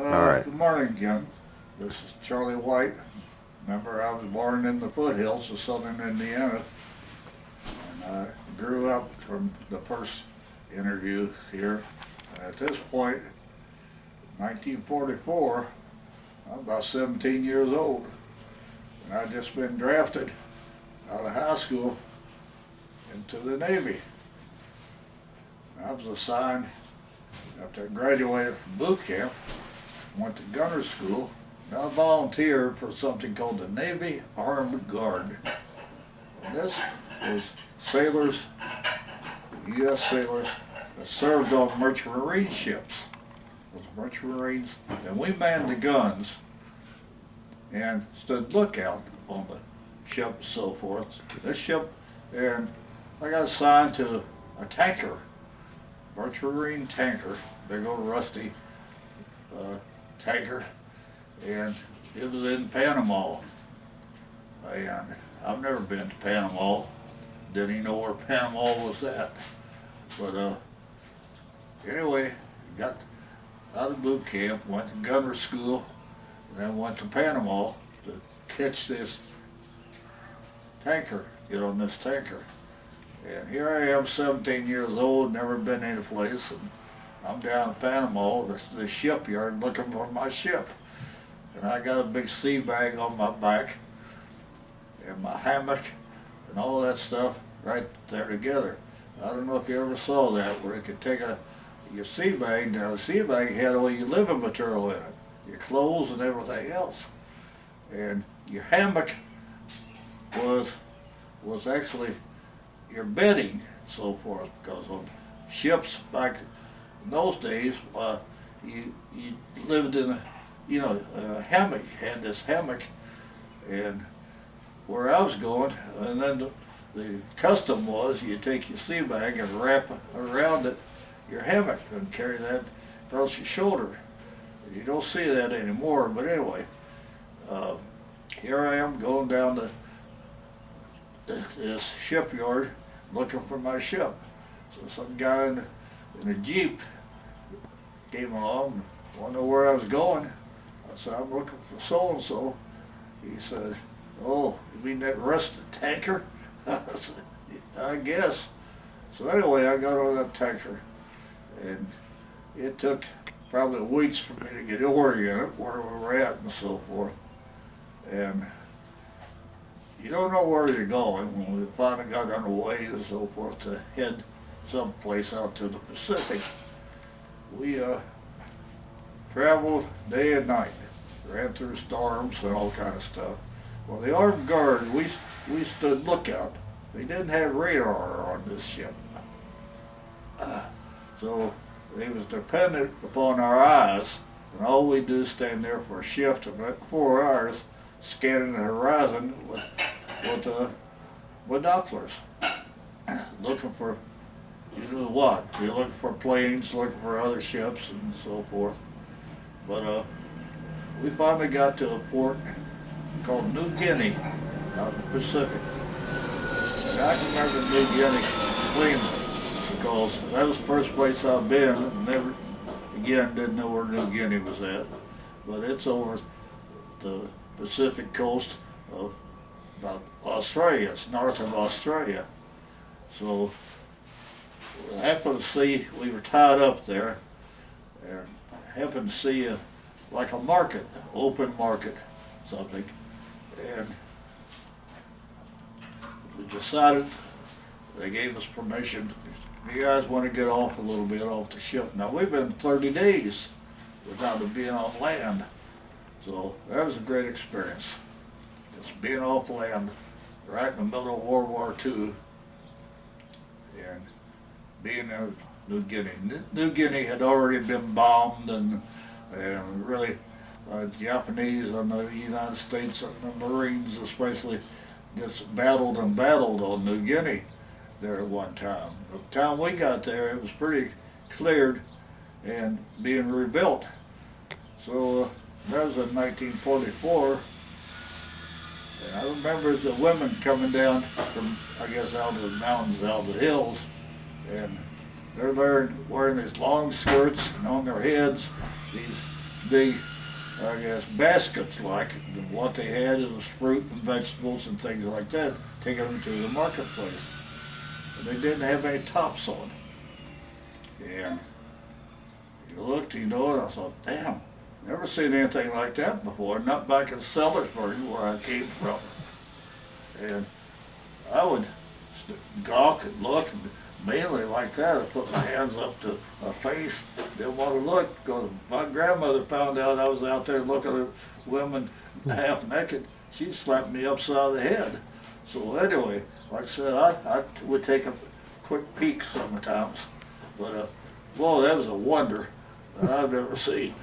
All right. Good morning, Jim. This is Charlie White. Remember, I was born in the foothills of southern Indiana, and I grew up from the first interview here. At this point, 1944, I'm about 17 years old, and I'd just been drafted out of high school into the Navy. I was assigned, after I graduated from boot camp, went to gunner school, and I volunteered for something called the Navy Armed Guard. And this was sailors, U.S. sailors, that served on merchant marine ships. It was merchant marines, and we manned the guns and stood lookout on the ship and so forth. This ship, and I got assigned to a tanker, merchant marine tanker, big old rusty tanker, and it was in Panama. And I've never been to Panama, didn't even know where Panama was at. But anyway, got out of boot camp, went to gunner school, and then went to Panama to catch this tanker, get on this tanker. And here I am, 17 years old, never been any place, and I'm down in Panama, the shipyard, looking for my ship. And I got a big sea bag on my back, and my hammock, and all that stuff right there together. I don't know if you ever saw that, where you could take your sea bag. Now the sea bag had all your living material in it, your clothes and everything else. And your hammock was actually your bedding and so forth, because on ships back in those days, you lived in a hammock, had this hammock, and where I was going, and then the custom was you take your sea bag and wrap around it your hammock and carry that across your shoulder. You don't see that anymore, but anyway, here I am going down to this shipyard looking for my ship. So some guy in a Jeep came along, wanted to know where I was going. I said, I'm looking for so-and-so. He said, oh, you mean that rusted tanker? I said, I guess. So anyway, I got on that tanker, and it took probably weeks for me to get oriented where we were at and so forth. And you don't know where you're going when we finally got underway and so forth to head someplace out to the Pacific. We traveled day and night, ran through storms and all kind of stuff. Well, the armed guard, we stood lookout. They didn't have radar on this ship. So they was dependent upon our eyes, and all we do is stand there for a shift of about 4 hours, scanning the horizon with binoculars, looking for, you know what, you're looking for planes, looking for other ships and so forth. But we finally got to a port called New Guinea out in the Pacific. And I can remember New Guinea cleanly, because that was the first place I've been, and never, again, didn't know where New Guinea was at. But it's over the Pacific coast of about Australia. It's north of Australia. So I happened to see, we were tied up there, and happened to see like a market, open market, something. And we decided, they gave us permission, you guys want to get off a little bit off the ship. Now we've been 30 days without it being on land. So that was a great experience. Just being off land, right in the middle of World War II, and being in New Guinea. New Guinea had already been bombed, and really Japanese and the United States and the Marines especially just battled and battled on New Guinea there at one time. By the time we got there, it was pretty cleared and being rebuilt. So that was in 1944. And I remember the women coming down from, I guess, out of the mountains, out of the hills, and they're there wearing these long skirts, and on their heads these big, I guess, baskets like what they had was fruit and vegetables and things like that, taking them to the marketplace. And they didn't have any tops on. And you looked, and I thought, damn, never seen anything like that before, not back in Sellersburg where I came from. And I would gawk and look, and mainly like that, I put my hands up to my face, didn't want to look, because my grandmother found out I was out there looking at women half naked, she'd slap me upside the head. So anyway, like I said, I would take a quick peek sometimes, but boy, that was a wonder that I've never seen.